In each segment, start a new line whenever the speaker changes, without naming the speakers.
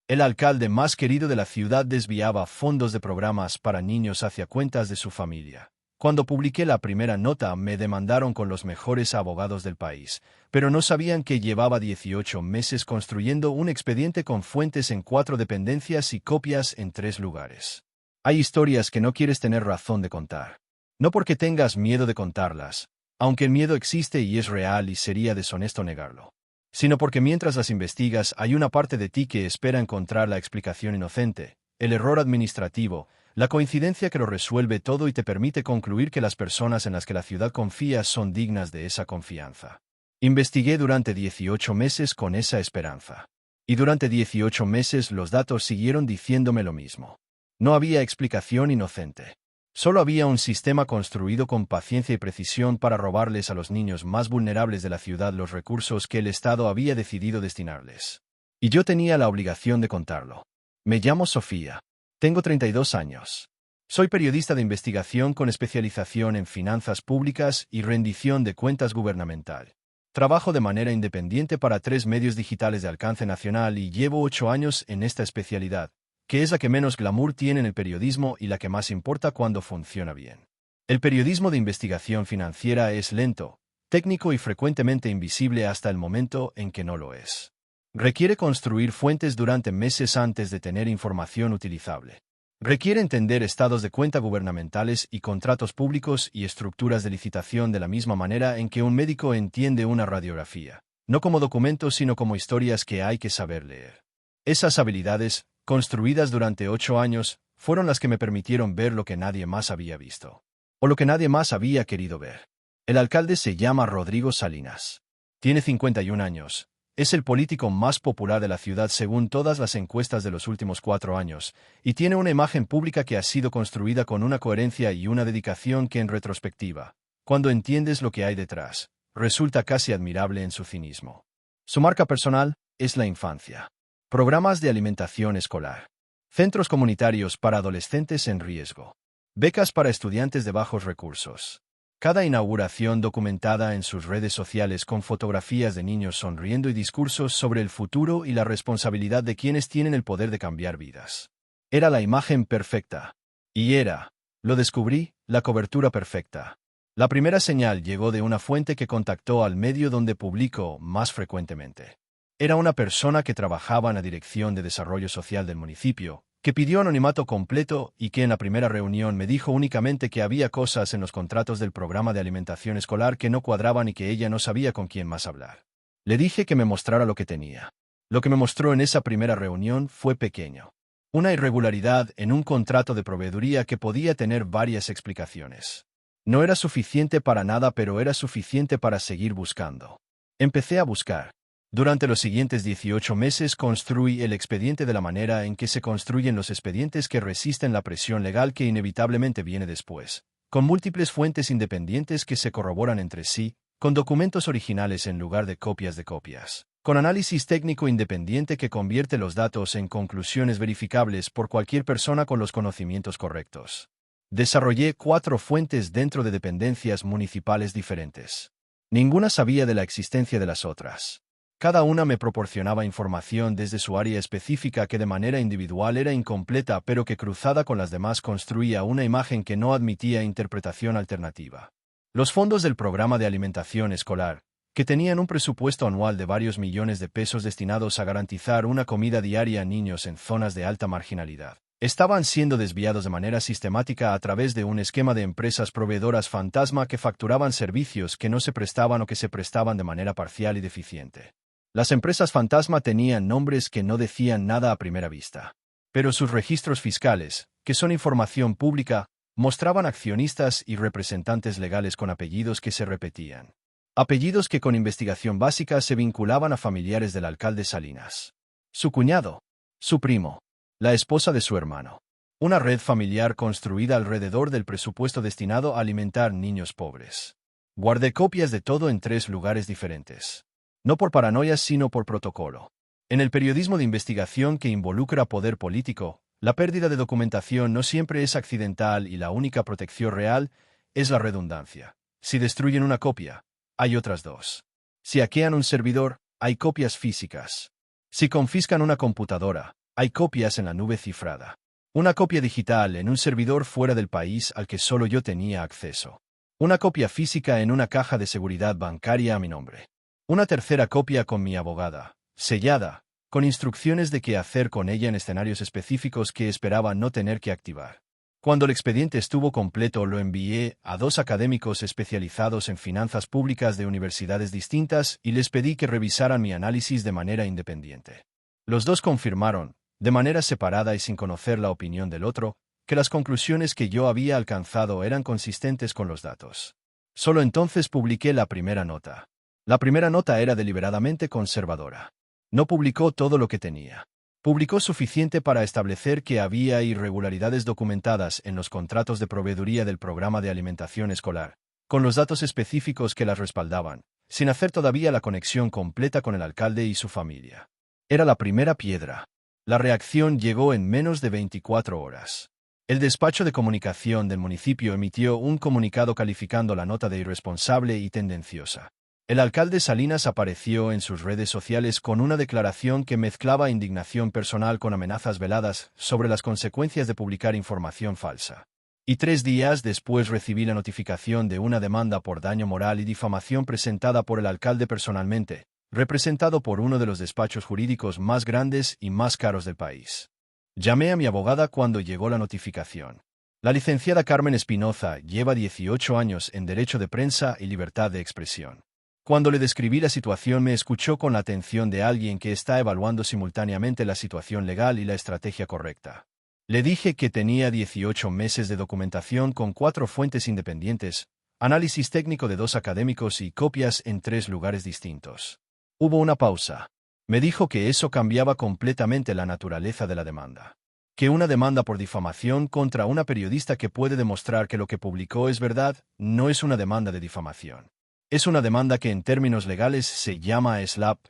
El alcalde más querido de la ciudad desviaba fondos de programas para niños hacia cuentas de su familia. Cuando publiqué la primera nota me demandaron con los mejores abogados del país, pero no sabían que llevaba 18 meses construyendo un expediente con fuentes en 4 dependencias y copias en 3 lugares. Hay historias que no quieres tener razón de contar. No porque tengas miedo de contarlas, aunque el miedo existe y es real y sería deshonesto negarlo, sino porque mientras las investigas hay una parte de ti que espera encontrar la explicación inocente, el error administrativo, la coincidencia que lo resuelve todo y te permite concluir que las personas en las que la ciudad confía son dignas de esa confianza. Investigué durante 18 meses con esa esperanza. Y durante 18 meses los datos siguieron diciéndome lo mismo. No había explicación inocente. Solo había un sistema construido con paciencia y precisión para robarles a los niños más vulnerables de la ciudad los recursos que el Estado había decidido destinarles. Y yo tenía la obligación de contarlo. Me llamo Sofía. Tengo 32 años. Soy periodista de investigación con especialización en finanzas públicas y rendición de cuentas gubernamental. Trabajo de manera independiente para 3 medios digitales de alcance nacional y llevo 8 años en esta especialidad, que es la que menos glamour tiene en el periodismo y la que más importa cuando funciona bien. El periodismo de investigación financiera es lento, técnico y frecuentemente invisible hasta el momento en que no lo es. Requiere construir fuentes durante meses antes de tener información utilizable. Requiere entender estados de cuenta gubernamentales y contratos públicos y estructuras de licitación de la misma manera en que un médico entiende una radiografía, no como documentos sino como historias que hay que saber leer. Esas habilidades, construidas durante 8 años, fueron las que me permitieron ver lo que nadie más había visto. O lo que nadie más había querido ver. El alcalde se llama Rodrigo Salinas. Tiene 51 años. Es el político más popular de la ciudad según todas las encuestas de los últimos 4 años, y tiene una imagen pública que ha sido construida con una coherencia y una dedicación que en retrospectiva, cuando entiendes lo que hay detrás, resulta casi admirable en su cinismo. Su marca personal es la infancia. Programas de alimentación escolar. Centros comunitarios para adolescentes en riesgo. Becas para estudiantes de bajos recursos. Cada inauguración documentada en sus redes sociales con fotografías de niños sonriendo y discursos sobre el futuro y la responsabilidad de quienes tienen el poder de cambiar vidas. Era la imagen perfecta. Y era, lo descubrí, la cobertura perfecta. La primera señal llegó de una fuente que contactó al medio donde publico más frecuentemente. Era una persona que trabajaba en la Dirección de Desarrollo Social del municipio, que pidió anonimato completo y que en la primera reunión me dijo únicamente que había cosas en los contratos del programa de alimentación escolar que no cuadraban y que ella no sabía con quién más hablar. Le dije que me mostrara lo que tenía. Lo que me mostró en esa primera reunión fue pequeño. Una irregularidad en un contrato de proveeduría que podía tener varias explicaciones. No era suficiente para nada, pero era suficiente para seguir buscando. Empecé a buscar. Durante los siguientes 18 meses construí el expediente de la manera en que se construyen los expedientes que resisten la presión legal que inevitablemente viene después, con múltiples fuentes independientes que se corroboran entre sí, con documentos originales en lugar de copias, con análisis técnico independiente que convierte los datos en conclusiones verificables por cualquier persona con los conocimientos correctos. Desarrollé 4 fuentes dentro de dependencias municipales diferentes. Ninguna sabía de la existencia de las otras. Cada una me proporcionaba información desde su área específica que de manera individual era incompleta pero que cruzada con las demás construía una imagen que no admitía interpretación alternativa. Los fondos del programa de alimentación escolar, que tenían un presupuesto anual de varios millones de pesos destinados a garantizar una comida diaria a niños en zonas de alta marginalidad, estaban siendo desviados de manera sistemática a través de un esquema de empresas proveedoras fantasma que facturaban servicios que no se prestaban o que se prestaban de manera parcial y deficiente. Las empresas fantasma tenían nombres que no decían nada a primera vista. Pero sus registros fiscales, que son información pública, mostraban accionistas y representantes legales con apellidos que se repetían. Apellidos que con investigación básica se vinculaban a familiares del alcalde Salinas. Su cuñado. Su primo. La esposa de su hermano. Una red familiar construida alrededor del presupuesto destinado a alimentar niños pobres. Guardé copias de todo en 3 lugares diferentes. No por paranoia sino por protocolo. En el periodismo de investigación que involucra poder político, la pérdida de documentación no siempre es accidental y la única protección real es la redundancia. Si destruyen una copia, hay otras 2. Si hackean un servidor, hay copias físicas. Si confiscan una computadora, Hay copias en la nube cifrada. Una copia digital en un servidor fuera del país al que solo yo tenía acceso. Una copia física en una caja de seguridad bancaria a mi nombre. Una tercera copia con mi abogada, sellada, con instrucciones de qué hacer con ella en escenarios específicos que esperaba no tener que activar. Cuando el expediente estuvo completo, lo envié a 2 académicos especializados en finanzas públicas de universidades distintas y les pedí que revisaran mi análisis de manera independiente. Los dos confirmaron, de manera separada y sin conocer la opinión del otro, que las conclusiones que yo había alcanzado eran consistentes con los datos. Solo entonces publiqué la primera nota. La primera nota era deliberadamente conservadora. No publicó todo lo que tenía. Publicó suficiente para establecer que había irregularidades documentadas en los contratos de proveeduría del programa de alimentación escolar, con los datos específicos que las respaldaban, sin hacer todavía la conexión completa con el alcalde y su familia. Era la primera piedra. La reacción llegó en menos de 24 horas. El despacho de comunicación del municipio emitió un comunicado calificando la nota de irresponsable y tendenciosa. El alcalde Salinas apareció en sus redes sociales con una declaración que mezclaba indignación personal con amenazas veladas sobre las consecuencias de publicar información falsa. Y 3 días después recibí la notificación de una demanda por daño moral y difamación presentada por el alcalde personalmente, representado por uno de los despachos jurídicos más grandes y más caros del país. Llamé a mi abogada cuando llegó la notificación. La licenciada Carmen Espinoza lleva 18 años en Derecho de Prensa y Libertad de Expresión. Cuando le describí la situación, me escuchó con la atención de alguien que está evaluando simultáneamente la situación legal y la estrategia correcta. Le dije que tenía 18 meses de documentación con 4 fuentes independientes, análisis técnico de 2 académicos y copias en 3 lugares distintos. Hubo una pausa. Me dijo que eso cambiaba completamente la naturaleza de la demanda. Que una demanda por difamación contra una periodista que puede demostrar que lo que publicó es verdad, no es una demanda de difamación. Es una demanda que en términos legales se llama SLAP,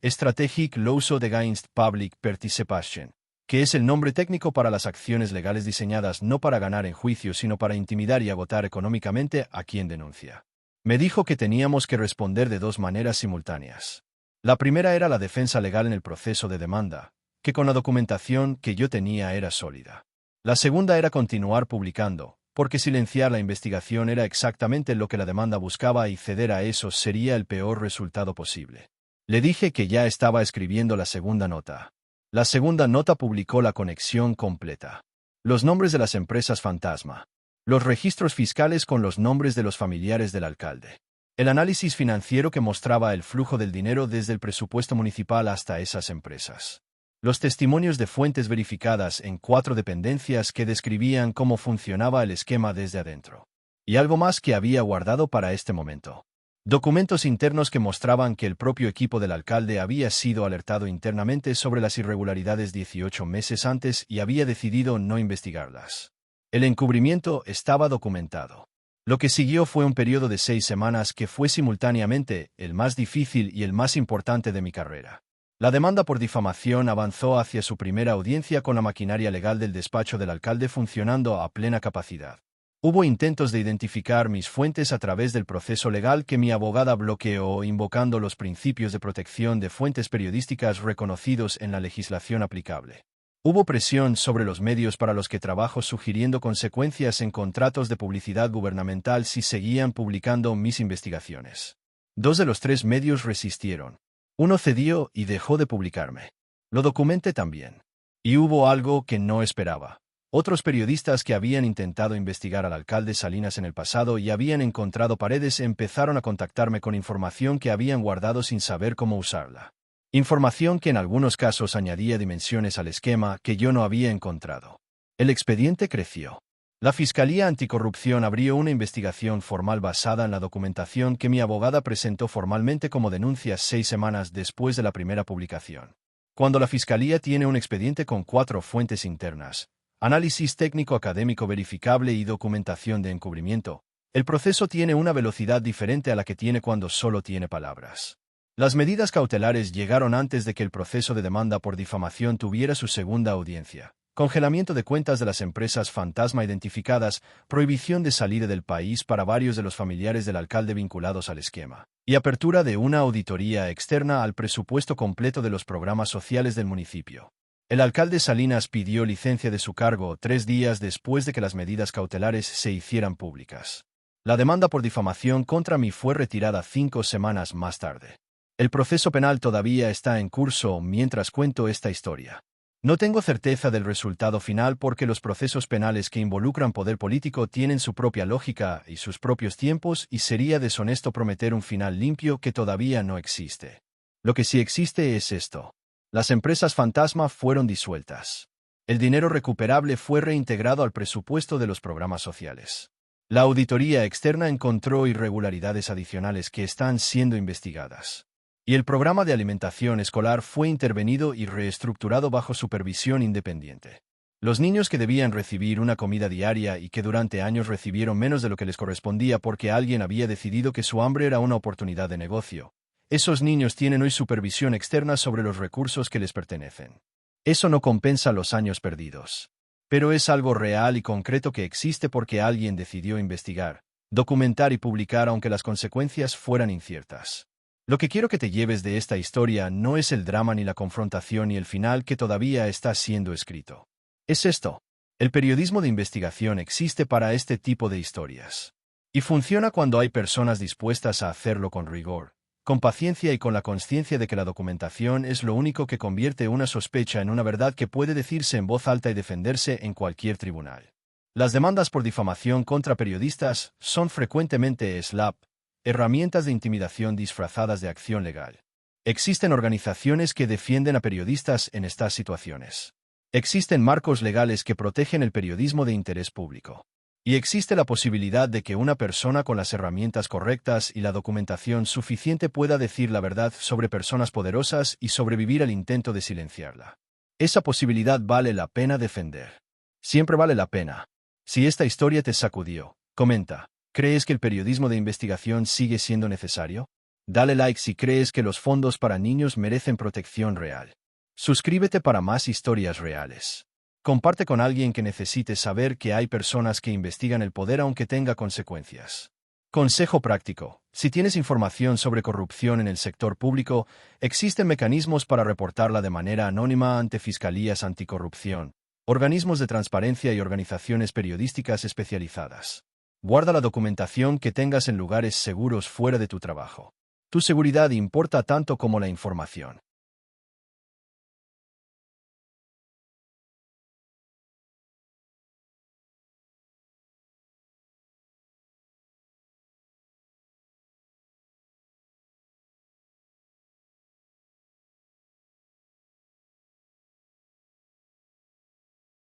Strategic Lawsuit Against Public Participation, que es el nombre técnico para las acciones legales diseñadas no para ganar en juicio sino para intimidar y agotar económicamente a quien denuncia. Me dijo que teníamos que responder de 2 maneras simultáneas. La primera era la defensa legal en el proceso de demanda, que con la documentación que yo tenía era sólida. La segunda era continuar publicando, porque silenciar la investigación era exactamente lo que la demanda buscaba y ceder a eso sería el peor resultado posible. Le dije que ya estaba escribiendo la segunda nota. La segunda nota publicó la conexión completa. Los nombres de las empresas fantasma. Los registros fiscales con los nombres de los familiares del alcalde. El análisis financiero que mostraba el flujo del dinero desde el presupuesto municipal hasta esas empresas. Los testimonios de fuentes verificadas en 4 dependencias que describían cómo funcionaba el esquema desde adentro. Y algo más que había guardado para este momento. Documentos internos que mostraban que el propio equipo del alcalde había sido alertado internamente sobre las irregularidades 18 meses antes y había decidido no investigarlas. El encubrimiento estaba documentado. Lo que siguió fue un periodo de 6 semanas que fue simultáneamente el más difícil y el más importante de mi carrera. La demanda por difamación avanzó hacia su primera audiencia con la maquinaria legal del despacho del alcalde funcionando a plena capacidad. Hubo intentos de identificar mis fuentes a través del proceso legal que mi abogada bloqueó invocando los principios de protección de fuentes periodísticas reconocidos en la legislación aplicable. Hubo presión sobre los medios para los que trabajo sugiriendo consecuencias en contratos de publicidad gubernamental si seguían publicando mis investigaciones. 2 de los 3 medios resistieron. Uno cedió y dejó de publicarme. Lo documenté también. Y hubo algo que no esperaba. Otros periodistas que habían intentado investigar al alcalde Salinas en el pasado y habían encontrado paredes empezaron a contactarme con información que habían guardado sin saber cómo usarla. Información que en algunos casos añadía dimensiones al esquema que yo no había encontrado. El expediente creció. La Fiscalía Anticorrupción abrió una investigación formal basada en la documentación que mi abogada presentó formalmente como denuncia 6 semanas después de la primera publicación. Cuando la Fiscalía tiene un expediente con 4 fuentes internas, análisis técnico académico verificable y documentación de encubrimiento, el proceso tiene una velocidad diferente a la que tiene cuando solo tiene palabras. Las medidas cautelares llegaron antes de que el proceso de demanda por difamación tuviera su segunda audiencia. Congelamiento de cuentas de las empresas fantasma identificadas, prohibición de salida del país para varios de los familiares del alcalde vinculados al esquema, y apertura de una auditoría externa al presupuesto completo de los programas sociales del municipio. El alcalde Salinas pidió licencia de su cargo 3 días después de que las medidas cautelares se hicieran públicas. La demanda por difamación contra mí fue retirada 5 semanas más tarde. El proceso penal todavía está en curso mientras cuento esta historia. No tengo certeza del resultado final porque los procesos penales que involucran poder político tienen su propia lógica y sus propios tiempos y sería deshonesto prometer un final limpio que todavía no existe. Lo que sí existe es esto. Las empresas fantasma fueron disueltas. El dinero recuperable fue reintegrado al presupuesto de los programas sociales. La auditoría externa encontró irregularidades adicionales que están siendo investigadas. Y el programa de alimentación escolar fue intervenido y reestructurado bajo supervisión independiente. Los niños que debían recibir una comida diaria y que durante años recibieron menos de lo que les correspondía porque alguien había decidido que su hambre era una oportunidad de negocio. Esos niños tienen hoy supervisión externa sobre los recursos que les pertenecen. Eso no compensa los años perdidos. Pero es algo real y concreto que existe porque alguien decidió investigar, documentar y publicar aunque las consecuencias fueran inciertas. Lo que quiero que te lleves de esta historia no es el drama ni la confrontación ni el final que todavía está siendo escrito. Es esto. El periodismo de investigación existe para este tipo de historias. Y funciona cuando hay personas dispuestas a hacerlo con rigor, con paciencia y con la consciencia de que la documentación es lo único que convierte una sospecha en una verdad que puede decirse en voz alta y defenderse en cualquier tribunal. Las demandas por difamación contra periodistas son frecuentemente SLAPP, herramientas de intimidación disfrazadas de acción legal. Existen organizaciones que defienden a periodistas en estas situaciones. Existen marcos legales que protegen el periodismo de interés público. Y existe la posibilidad de que una persona con las herramientas correctas y la documentación suficiente pueda decir la verdad sobre personas poderosas y sobrevivir al intento de silenciarla. Esa posibilidad vale la pena defender. Siempre vale la pena. Si esta historia te sacudió, comenta. ¿Crees que el periodismo de investigación sigue siendo necesario? Dale like si crees que los fondos para niños merecen protección real. Suscríbete para más historias reales. Comparte con alguien que necesite saber que hay personas que investigan el poder aunque tenga consecuencias. Consejo práctico. Si tienes información sobre corrupción en el sector público, existen mecanismos para reportarla de manera anónima ante fiscalías anticorrupción, organismos de transparencia y organizaciones periodísticas especializadas. Guarda la documentación que tengas en lugares seguros fuera de tu trabajo. Tu seguridad importa tanto como la información.